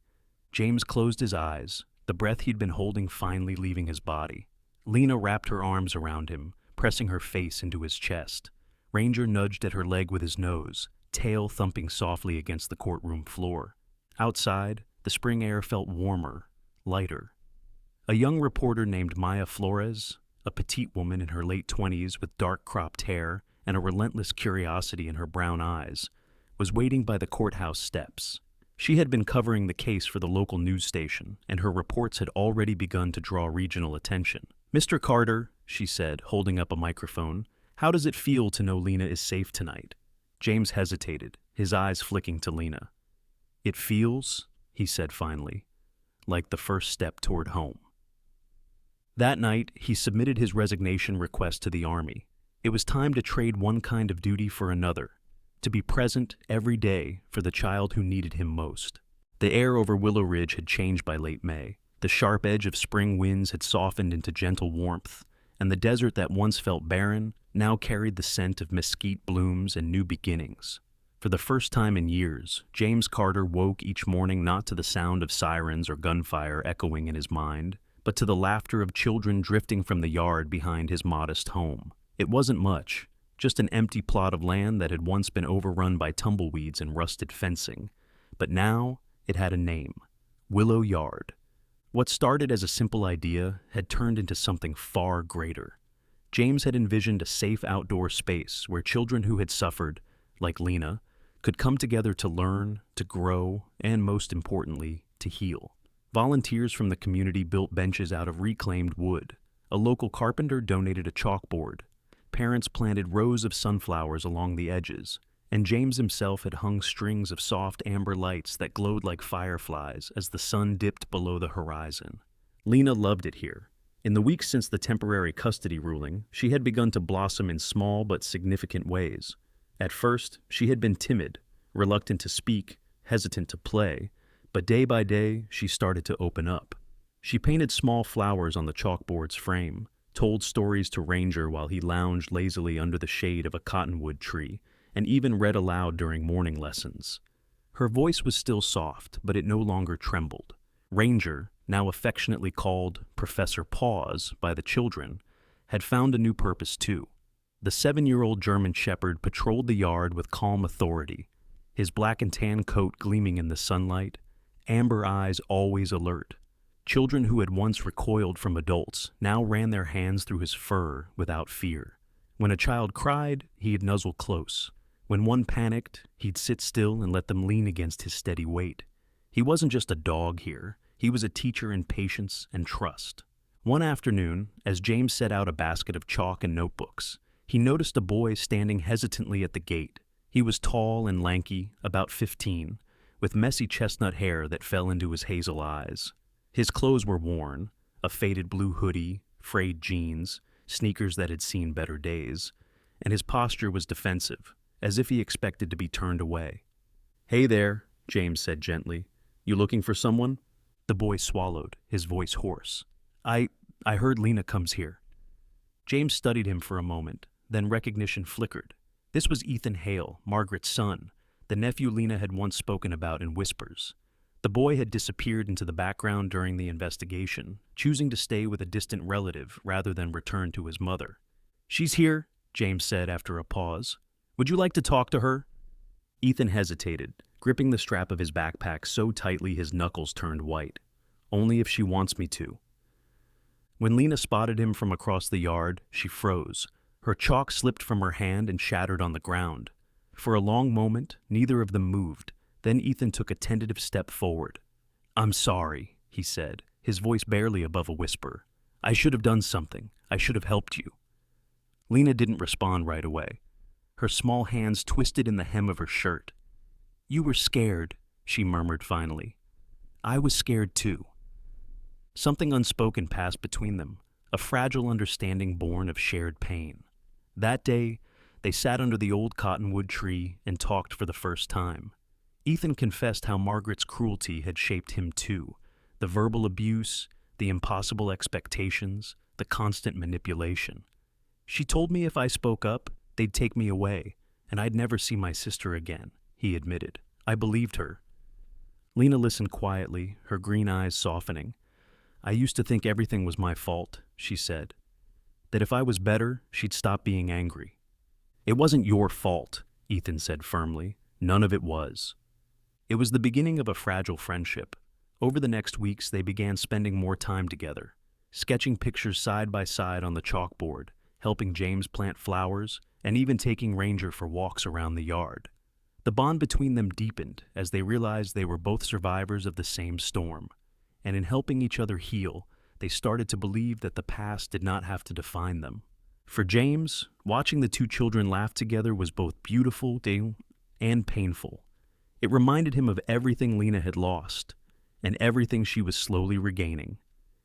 James closed his eyes, the breath he'd been holding finally leaving his body. Lena wrapped her arms around him, pressing her face into his chest. Ranger nudged at her leg with his nose, tail thumping softly against the courtroom floor. Outside, the spring air felt warmer, lighter. A young reporter named Maya Flores, a petite woman in her late 20s with dark cropped hair and a relentless curiosity in her brown eyes, was waiting by the courthouse steps. She had been covering the case for the local news station, and her reports had already begun to draw regional attention. "Mr. Carter," she said, holding up a microphone, "how does it feel to know Lena is safe tonight?" James hesitated, his eyes flicking to Lena. "It feels," he said finally, "like the first step toward home." That night, he submitted his resignation request to the Army. It was time to trade one kind of duty for another, to be present every day for the child who needed him most. The air over Willow Ridge had changed by late May. The sharp edge of spring winds had softened into gentle warmth, and the desert that once felt barren now carried the scent of mesquite blooms and new beginnings. For the first time in years, James Carter woke each morning not to the sound of sirens or gunfire echoing in his mind, but to the laughter of children drifting from the yard behind his modest home. It wasn't much, just an empty plot of land that had once been overrun by tumbleweeds and rusted fencing. But now it had a name: Willow Yard. What started as a simple idea had turned into something far greater. James had envisioned a safe outdoor space where children who had suffered, like Lena, could come together to learn, to grow, and most importantly, to heal. Volunteers from the community built benches out of reclaimed wood. A local carpenter donated a chalkboard. Parents planted rows of sunflowers along the edges, and James himself had hung strings of soft amber lights that glowed like fireflies as the sun dipped below the horizon. Lena loved it here. In the weeks since the temporary custody ruling, she had begun to blossom in small but significant ways. At first, she had been timid, reluctant to speak, hesitant to play, but day by day, she started to open up. She painted small flowers on the chalkboard's frame, told stories to Ranger while he lounged lazily under the shade of a cottonwood tree, and even read aloud during morning lessons. Her voice was still soft, but it no longer trembled. Ranger, now affectionately called Professor Paws by the children, had found a new purpose too. The 7-year-old German shepherd patrolled the yard with calm authority, his black and tan coat gleaming in the sunlight, amber eyes always alert. Children who had once recoiled from adults now ran their hands through his fur without fear. When a child cried, he'd nuzzle close. When one panicked, he'd sit still and let them lean against his steady weight. He wasn't just a dog here. He was a teacher in patience and trust. One afternoon, as James set out a basket of chalk and notebooks, he noticed a boy standing hesitantly at the gate. He was tall and lanky, about 15, with messy chestnut hair that fell into his hazel eyes. His clothes were worn, a faded blue hoodie, frayed jeans, sneakers that had seen better days, and his posture was defensive, as if he expected to be turned away. "Hey there," James said gently. "You looking for someone?" The boy swallowed, his voice hoarse. I heard Lena comes here." James studied him for a moment, then recognition flickered. This was Ethan Hale, Margaret's son, the nephew Lena had once spoken about in whispers. The boy had disappeared into the background during the investigation, choosing to stay with a distant relative rather than return to his mother. "She's here," James said after a pause. "Would you like to talk to her?" Ethan hesitated, gripping the strap of his backpack so tightly his knuckles turned white. "Only if she wants me to." When Lena spotted him from across the yard, she froze. Her chalk slipped from her hand and shattered on the ground. For a long moment, neither of them moved. Then Ethan took a tentative step forward. "I'm sorry," he said, his voice barely above a whisper. "I should have done something. I should have helped you." Lena didn't respond right away. Her small hands twisted in the hem of her shirt. "You were scared," she murmured finally. "I was scared too." Something unspoken passed between them, a fragile understanding born of shared pain. That day, they sat under the old cottonwood tree and talked for the first time. Ethan confessed how Margaret's cruelty had shaped him too. The verbal abuse, the impossible expectations, the constant manipulation. She told me if I spoke up, they'd take me away, and I'd never see my sister again, he admitted. I believed her. Lena listened quietly, her green eyes softening. I used to think everything was my fault, she said. That if I was better, she'd stop being angry. It wasn't your fault, Ethan said firmly. None of it was. It was the beginning of a fragile friendship. Over the next weeks, they began spending more time together, sketching pictures side by side on the chalkboard, helping James plant flowers, and even taking Ranger for walks around the yard. The bond between them deepened as they realized they were both survivors of the same storm, and in helping each other heal, they started to believe that the past did not have to define them. For James, watching the two children laugh together was both beautiful and painful. It reminded him of everything Lena had lost, and everything she was slowly regaining.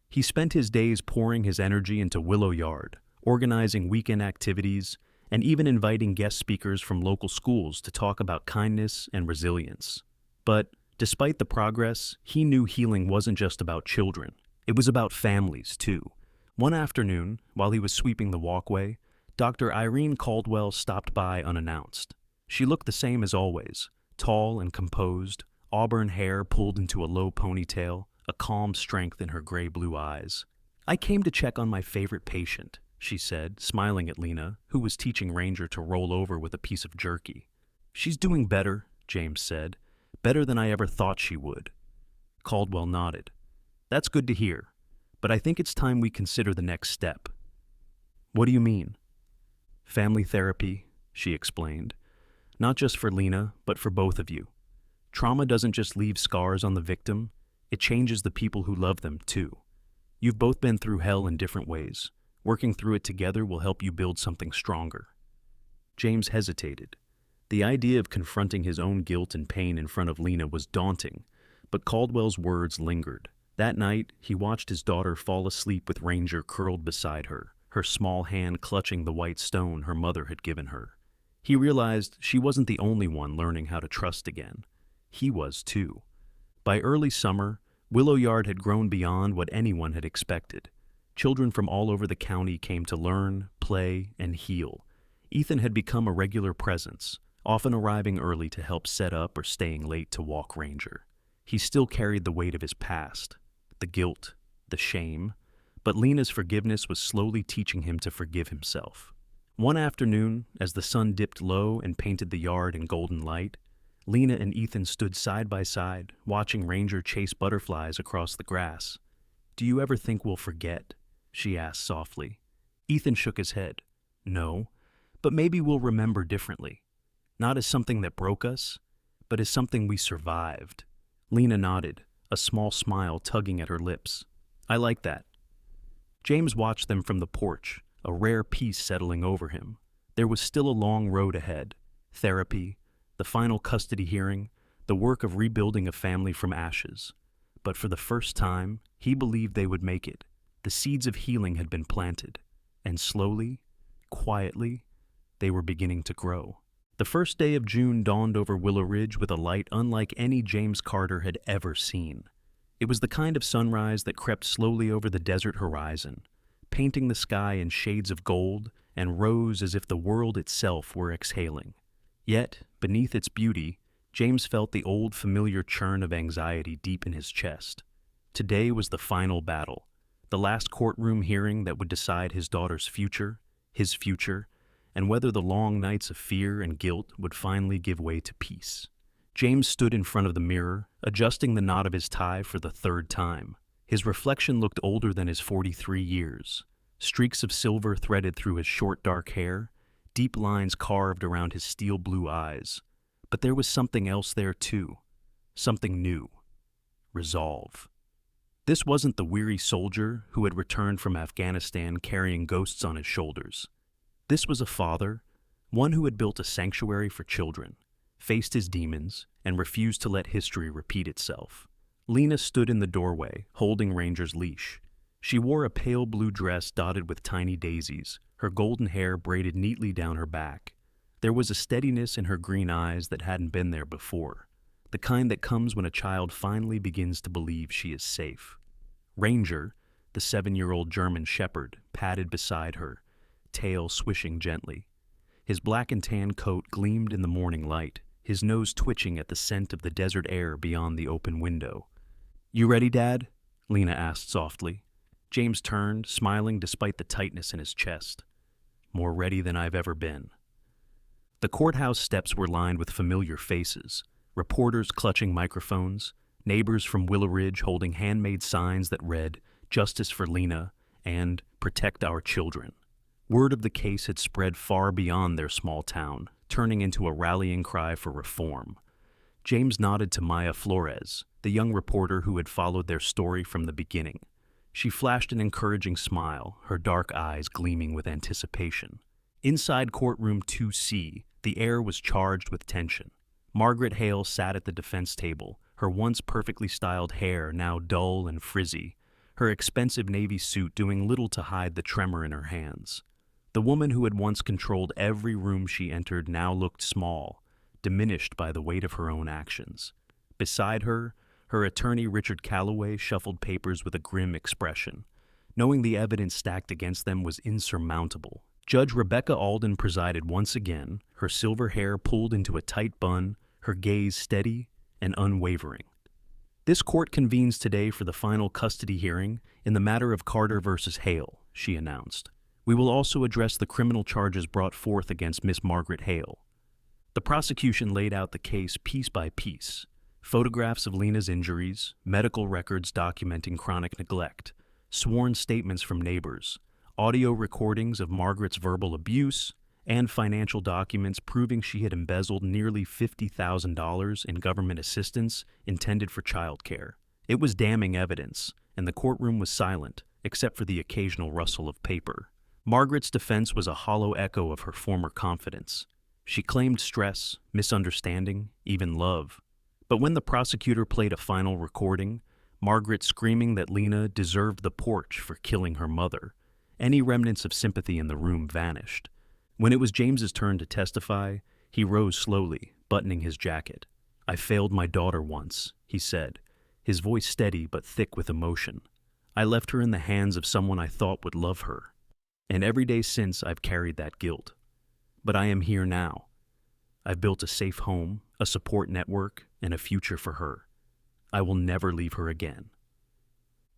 He spent his days pouring his energy into Willow Yard, organizing weekend activities, and even inviting guest speakers from local schools to talk about kindness and resilience. But despite the progress, he knew healing wasn't just about children. It was about families, too. One afternoon, while he was sweeping the walkway, Dr. Irene Caldwell stopped by unannounced. She looked the same as always, tall and composed, auburn hair pulled into a low ponytail, a calm strength in her gray-blue eyes. I came to check on my favorite patient, she said, smiling at Lena, who was teaching Ranger to roll over with a piece of jerky. She's doing better, James said. Better than I ever thought she would. Caldwell nodded. That's good to hear, but I think it's time we consider the next step. What do you mean? Family therapy, she explained. Not just for Lena, but for both of you. Trauma doesn't just leave scars on the victim, it changes the people who love them too. You've both been through hell in different ways. Working through it together will help you build something stronger. James hesitated. The idea of confronting his own guilt and pain in front of Lena was daunting, but Caldwell's words lingered. That night, he watched his daughter fall asleep with Ranger curled beside her, her small hand clutching the white stone her mother had given her. He realized she wasn't the only one learning how to trust again. He was too. By early summer, Willow Yard had grown beyond what anyone had expected. Children from all over the county came to learn, play, and heal. Ethan had become a regular presence, often arriving early to help set up or staying late to walk Ranger. He still carried the weight of his past, the guilt, the shame, but Lena's forgiveness was slowly teaching him to forgive himself. One afternoon, as the sun dipped low and painted the yard in golden light, Lena and Ethan stood side by side, watching Ranger chase butterflies across the grass. "Do you ever think we'll forget?" she asked softly. Ethan shook his head. "No, but maybe we'll remember differently. Not as something that broke us, but as something we survived." Lena nodded, a small smile tugging at her lips. "I like that." James watched them from the porch, a rare peace settling over him. There was still a long road ahead. Therapy, the final custody hearing, the work of rebuilding a family from ashes. But for the first time, he believed they would make it. The seeds of healing had been planted, and slowly, quietly, they were beginning to grow. The first day of June dawned over Willow Ridge with a light unlike any James Carter had ever seen. It was the kind of sunrise that crept slowly over the desert horizon, painting the sky in shades of gold and rose as if the world itself were exhaling. Yet, beneath its beauty, James felt the old familiar churn of anxiety deep in his chest. Today was the final battle, the last courtroom hearing that would decide his daughter's future, his future, and whether the long nights of fear and guilt would finally give way to peace. James stood in front of the mirror, adjusting the knot of his tie for the third time. His reflection looked older than his 43 years. Streaks of silver threaded through his short dark hair, deep lines carved around his steel blue eyes. But there was something else there too. Something new. Resolve. This wasn't the weary soldier who had returned from Afghanistan carrying ghosts on his shoulders. This was a father, one who had built a sanctuary for children, faced his demons, and refused to let history repeat itself. Lena stood in the doorway, holding Ranger's leash. She wore a pale blue dress dotted with tiny daisies, her golden hair braided neatly down her back. There was a steadiness in her green eyes that hadn't been there before. the kind that comes when a child finally begins to believe she is safe. Ranger, the 7-year-old German shepherd, padded beside her, tail swishing gently. His black and tan coat gleamed in the morning light, his nose twitching at the scent of the desert air beyond the open window. "You ready, Dad?" Lena asked softly. James turned, smiling despite the tightness in his chest. "More ready than I've ever been." The courthouse steps were lined with familiar faces, reporters clutching microphones, neighbors from Willow Ridge holding handmade signs that read, "Justice for Lena" and "Protect our children." Word of the case had spread far beyond their small town, turning into a rallying cry for reform. James nodded to Maya Flores, the young reporter who had followed their story from the beginning. She flashed an encouraging smile, her dark eyes gleaming with anticipation. Inside courtroom 2C, the air was charged with tension. Margaret Hale sat at the defense table, her once perfectly styled hair now dull and frizzy, her expensive navy suit doing little to hide the tremor in her hands. The woman who had once controlled every room she entered now looked small, diminished by the weight of her own actions. Beside her, her attorney Richard Calloway shuffled papers with a grim expression, knowing the evidence stacked against them was insurmountable. Judge Rebecca Alden presided once again, her silver hair pulled into a tight bun, her gaze steady and unwavering. "This court convenes today for the final custody hearing in the matter of Carter versus Hale," she announced. "We will also address the criminal charges brought forth against Miss Margaret Hale." The prosecution laid out the case piece by piece. Photographs of Lena's injuries, medical records documenting chronic neglect, sworn statements from neighbors, audio recordings of Margaret's verbal abuse, and financial documents proving she had embezzled nearly $50,000 in government assistance intended for childcare. It was damning evidence, and the courtroom was silent, except for the occasional rustle of paper. Margaret's defense was a hollow echo of her former confidence. She claimed stress, misunderstanding, even love. But when the prosecutor played a final recording, Margaret screaming that Lena deserved the porch for killing her mother, any remnants of sympathy in the room vanished. When it was James's turn to testify, he rose slowly, buttoning his jacket. "I failed my daughter once," he said, his voice steady but thick with emotion. "I left her in the hands of someone I thought would love her. And every day since I've carried that guilt. But I am here now. I've built a safe home, a support network, and a future for her. I will never leave her again."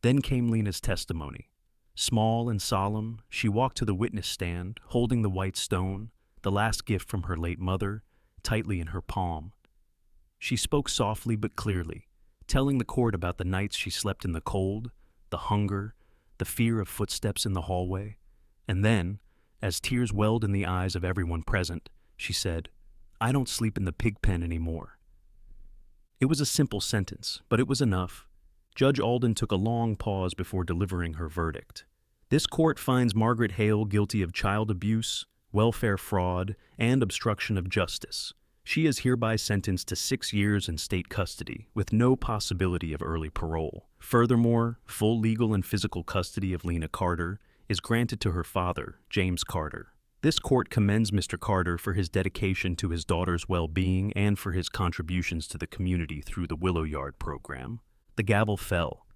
Then came Lena's testimony. Small and solemn, she walked to the witness stand, holding the white stone, the last gift from her late mother, tightly in her palm. She spoke softly but clearly, telling the court about the nights she slept in the cold, the hunger, the fear of footsteps in the hallway. And then, as tears welled in the eyes of everyone present, she said, "I don't sleep in the pig pen anymore." It was a simple sentence, but it was enough. Judge Alden took a long pause before delivering her verdict. "This court finds Margaret Hale guilty of child abuse, welfare fraud, and obstruction of justice. She is hereby sentenced to 6 years in state custody, with no possibility of early parole. Furthermore, full legal and physical custody of Lena Carter is granted to her father, James Carter. This court commends Mr. Carter for his dedication to his daughter's well-being and for his contributions to the community through the Willow Yard program." The gavel fell,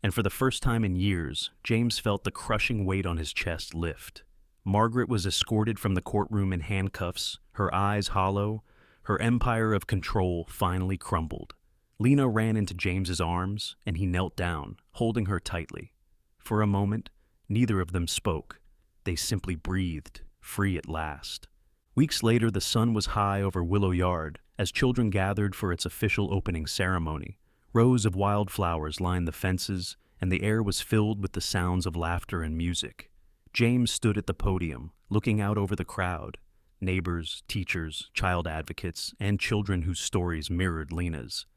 and for the first time in years, James felt the crushing weight on his chest lift. Margaret was escorted from the courtroom in handcuffs, her eyes hollow, her empire of control finally crumbled. Lena ran into James's arms, and he knelt down, holding her tightly. For a moment, neither of them spoke. They simply breathed, free at last. Weeks later, the sun was high over Willow Yard as children gathered for its official opening ceremony. Rows of wildflowers lined the fences, and the air was filled with the sounds of laughter and music. James stood at the podium, looking out over the crowd, neighbors, teachers, child advocates, and children whose stories mirrored Lena's.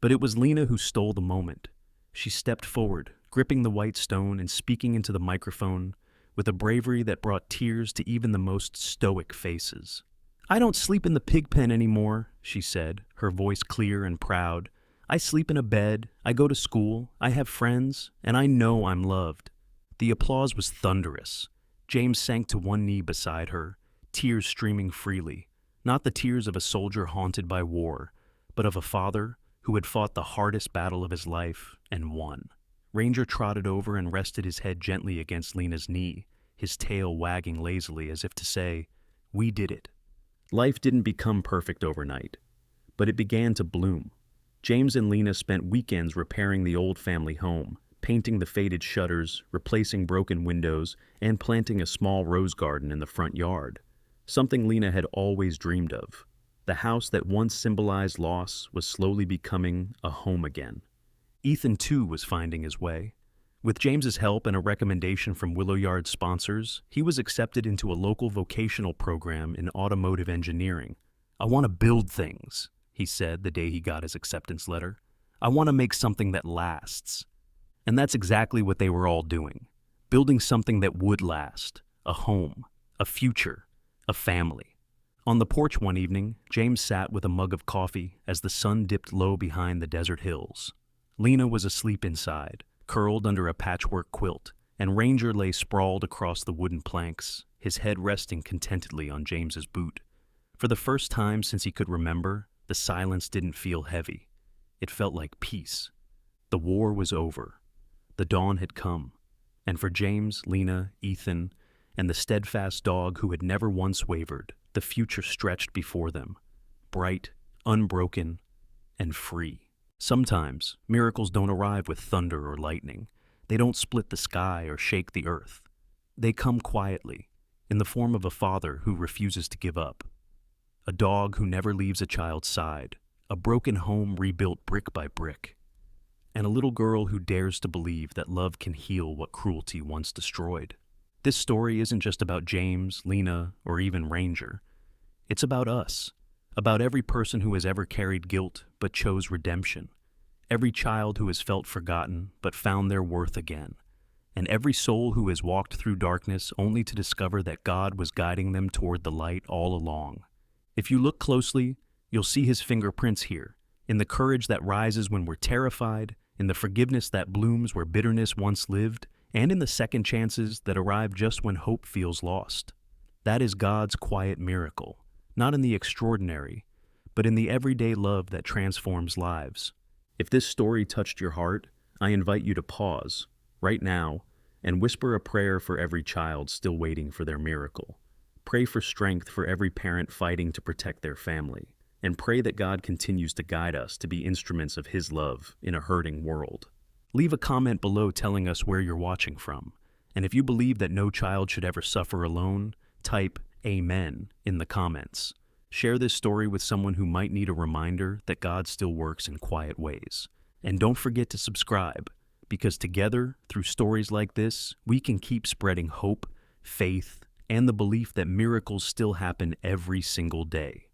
But it was Lena who stole the moment. She stepped forward, gripping the white stone and speaking into the microphone with a bravery that brought tears to even the most stoic faces. "I don't sleep in the pig pen anymore," she said, her voice clear and proud. "I sleep in a bed, I go to school, I have friends, and I know I'm loved." The applause was thunderous. James sank to one knee beside her, tears streaming freely, not the tears of a soldier haunted by war, but of a father who had fought the hardest battle of his life and won. Ranger trotted over and rested his head gently against Lena's knee, his tail wagging lazily as if to say, "We did it." Life didn't become perfect overnight, but it began to bloom. James and Lena spent weekends repairing the old family home, painting the faded shutters, replacing broken windows, and planting a small rose garden in the front yard, something Lena had always dreamed of. The house that once symbolized loss was slowly becoming a home again. Ethan, too, was finding his way. With James's help and a recommendation from Willowyard's sponsors, he was accepted into a local vocational program in automotive engineering. "I want to build things," he said the day he got his acceptance letter. "I want to make something that lasts." And that's exactly what they were all doing, building something that would last, a home, a future, a family. On the porch one evening, James sat with a mug of coffee as the sun dipped low behind the desert hills. Lena was asleep inside, curled under a patchwork quilt, and Ranger lay sprawled across the wooden planks, his head resting contentedly on James's boot. For the first time since he could remember, the silence didn't feel heavy. It felt like peace. The war was over. The dawn had come. And for James, Lena, Ethan, and the steadfast dog who had never once wavered, the future stretched before them, bright, unbroken, and free. Sometimes, miracles don't arrive with thunder or lightning. They don't split the sky or shake the earth. They come quietly, in the form of a father who refuses to give up, a dog who never leaves a child's side, a broken home rebuilt brick by brick, and a little girl who dares to believe that love can heal what cruelty once destroyed. This story isn't just about James, Lena, or even Ranger. It's about us, about every person who has ever carried guilt but chose redemption, every child who has felt forgotten but found their worth again, and every soul who has walked through darkness only to discover that God was guiding them toward the light all along. If you look closely, you'll see his fingerprints here, in the courage that rises when we're terrified, in the forgiveness that blooms where bitterness once lived, and in the second chances that arrive just when hope feels lost. That is God's quiet miracle, not in the extraordinary, but in the everyday love that transforms lives. If this story touched your heart, I invite you to pause, right now, and whisper a prayer for every child still waiting for their miracle. Pray for strength for every parent fighting to protect their family, and pray that God continues to guide us to be instruments of His love in a hurting world. Leave a comment below telling us where you're watching from, and if you believe that no child should ever suffer alone, type Amen in the comments. Share this story with someone who might need a reminder that God still works in quiet ways. And don't forget to subscribe, because together, through stories like this, we can keep spreading hope, faith, and the belief that miracles still happen every single day.